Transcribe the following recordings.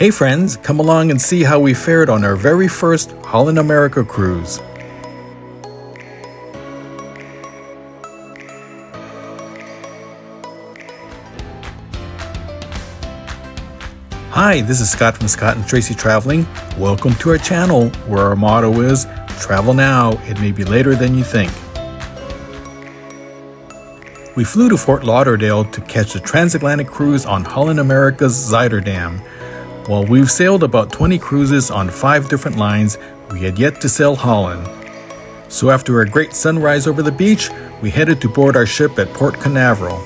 Hey friends, come along and see how we fared on our very first Holland America Cruise. Hi, this is Scott from Scott and Tracy Traveling. Welcome to our channel where our motto is, travel now, it may be later than you think. We flew to Fort Lauderdale to catch the transatlantic cruise on Holland America's Zuiderdam. While we've sailed about 20 cruises on 5 different lines, we had yet to sail Holland. So after a great sunrise over the beach, we headed to board our ship at Port Canaveral.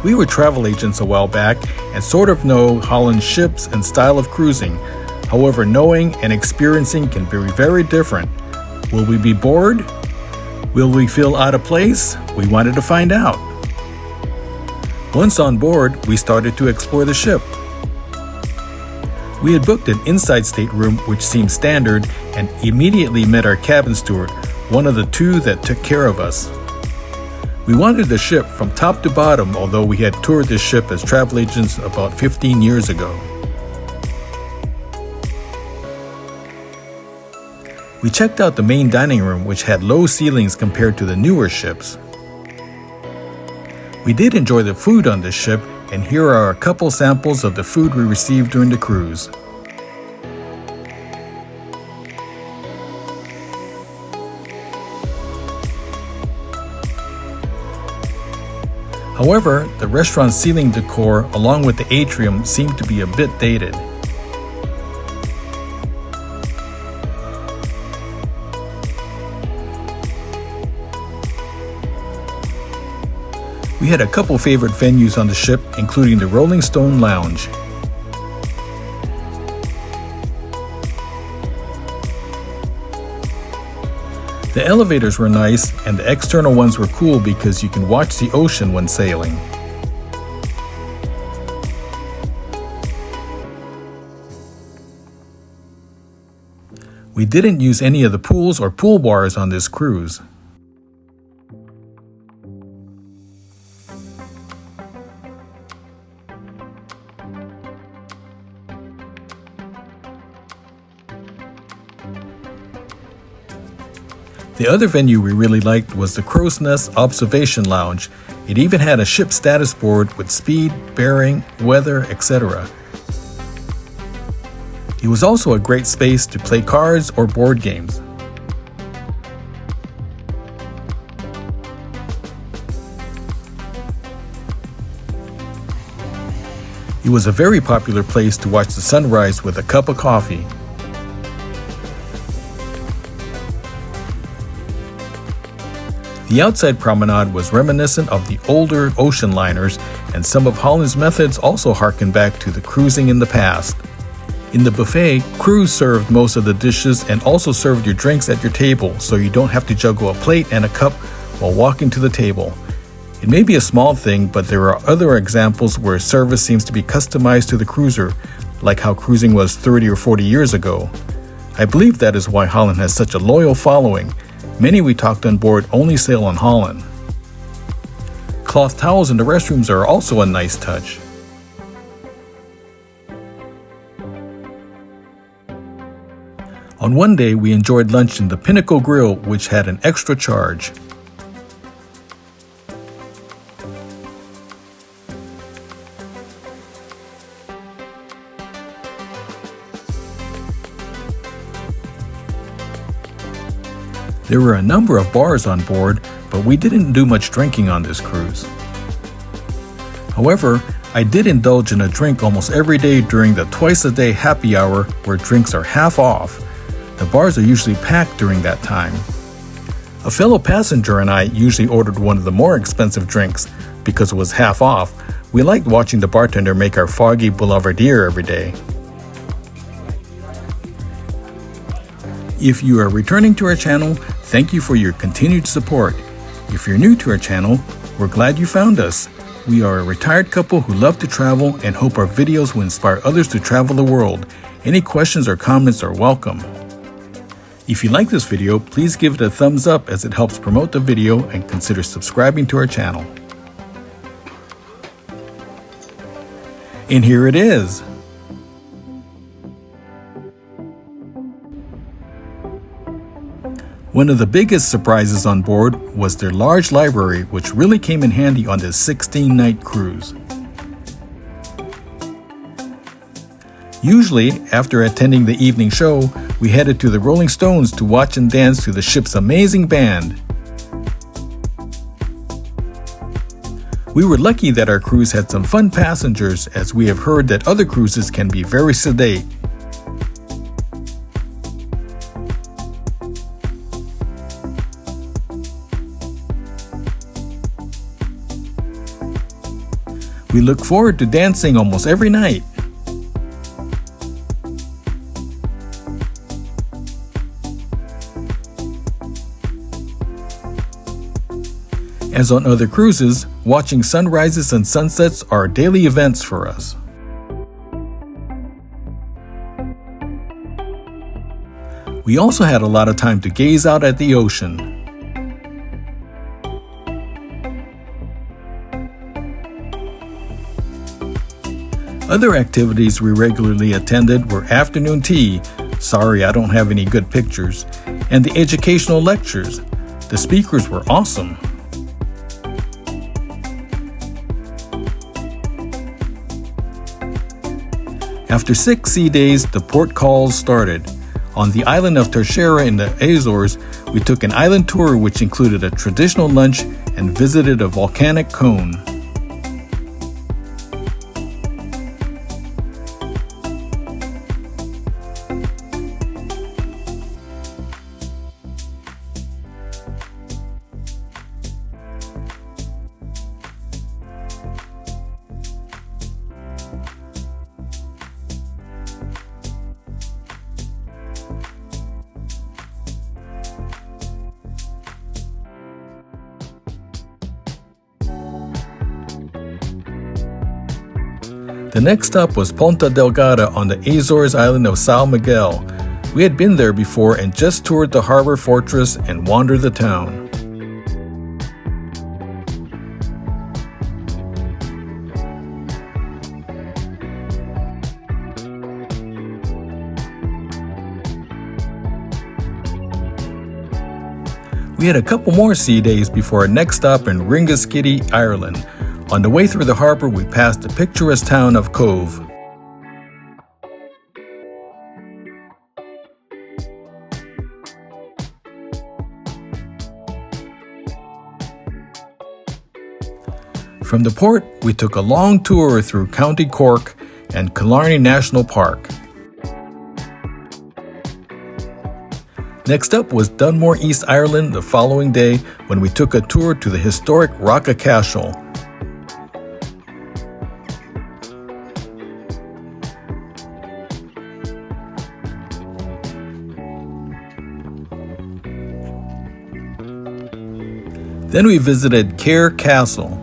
We were travel agents a while back and sort of know Holland's ships and style of cruising. However, knowing and experiencing can be very different. Will we be bored? Will we feel out of place? We wanted to find out. Once on board, we started to explore the ship. We had booked an inside stateroom which seemed standard and immediately met our cabin steward, one of the 2 that took care of us. We wanted the ship from top to bottom, although we had toured this ship as travel agents about 15 years ago. We checked out the main dining room, which had low ceilings compared to the newer ships. We did enjoy the food on this ship, and here are a couple samples of the food we received during the cruise. However, the restaurant's ceiling decor along with the atrium seemed to be a bit dated. We had a couple favorite venues on the ship, including the Rolling Stone Lounge. The elevators were nice, and the external ones were cool because you can watch the ocean when sailing. We didn't use any of the pools or pool bars on this cruise. The other venue we really liked was the Crow's Nest Observation Lounge. It even had a ship status board with speed, bearing, weather, etc. It was also a great space to play cards or board games. It was a very popular place to watch the sunrise with a cup of coffee. The outside promenade was reminiscent of the older ocean liners, and some of Holland's methods also harken back to the cruising in the past. In the buffet, crews served most of the dishes and also served your drinks at your table, so you don't have to juggle a plate and a cup while walking to the table. It may be a small thing, but there are other examples where service seems to be customized to the cruiser, like how cruising was 30 or 40 years ago. I believe that is why Holland has such a loyal following. Many we talked on board only sail on Holland. Cloth towels in the restrooms are also a nice touch. On one day, we enjoyed lunch in the Pinnacle Grill, which had an extra charge. There were a number of bars on board, but we didn't do much drinking on this cruise. However, I did indulge in a drink almost every day during the twice-a-day happy hour where drinks are half off. The bars are usually packed during that time. A fellow passenger and I usually ordered one of the more expensive drinks because it was half off. We liked watching the bartender make our foggy boulevardier every day. If you are returning to our channel, thank you for your continued support. If you're new to our channel, we're glad you found us. We are a retired couple who love to travel and hope our videos will inspire others to travel the world. Any questions or comments are welcome. If you like this video, please give it a thumbs up as it helps promote the video, and consider subscribing to our channel. And here it is. One of the biggest surprises on board was their large library, which really came in handy on this 16-night cruise. Usually, after attending the evening show, we headed to the Rolling Stones to watch and dance to the ship's amazing band. We were lucky that our cruise had some fun passengers, as we have heard that other cruises can be very sedate. We look forward to dancing almost every night. As on other cruises, watching sunrises and sunsets are daily events for us. We also had a lot of time to gaze out at the ocean. Other activities we regularly attended were afternoon tea, sorry I don't have any good pictures, and the educational lectures. The speakers were awesome. After 6 sea days, the port calls started. On the island of Terceira in the Azores, we took an island tour which included a traditional lunch and visited a volcanic cone. The next stop was Ponta Delgada on the Azores island of São Miguel. We had been there before and just toured the harbor fortress and wandered the town. We had a couple more sea days before our next stop in Ringaskiddy, Ireland. On the way through the harbor, we passed the picturesque town of Cove. From the port, we took a long tour through County Cork and Killarney National Park. Next up was Dunmore, East Ireland the following day when we took a tour to the historic Rocha Cashel. Then we visited Cahir Castle.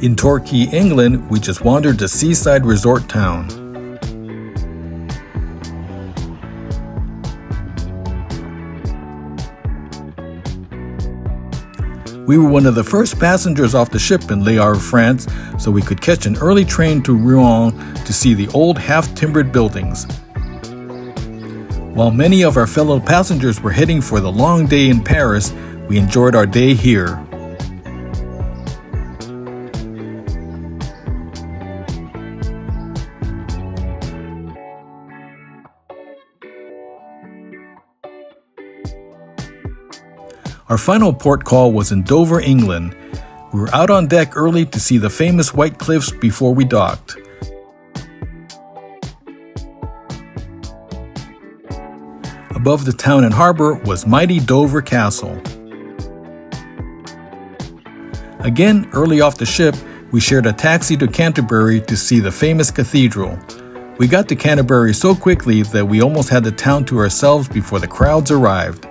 In Torquay, England, we just wandered the seaside resort town. We were one of the first passengers off the ship in Le Havre, France, so we could catch an early train to Rouen to see the old half-timbered buildings. While many of our fellow passengers were heading for the long day in Paris, we enjoyed our day here. Our final port call was in Dover, England. We were out on deck early to see the famous White Cliffs before we docked. Above the town and harbor was mighty Dover Castle. Again, early off the ship, we shared a taxi to Canterbury to see the famous cathedral. We got to Canterbury so quickly that we almost had the town to ourselves before the crowds arrived.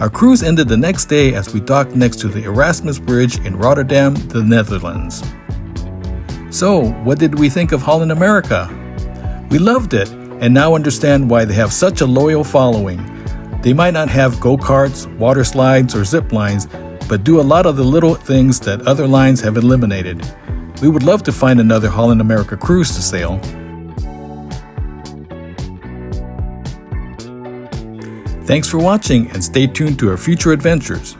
Our cruise ended the next day as we docked next to the Erasmus Bridge in Rotterdam, the Netherlands. So, what did we think of Holland America? We loved it, and now understand why they have such a loyal following. They might not have go-karts, water slides, or zip lines, but do a lot of the little things that other lines have eliminated. We would love to find another Holland America Cruise to sail. Thanks for watching, and stay tuned to our future adventures.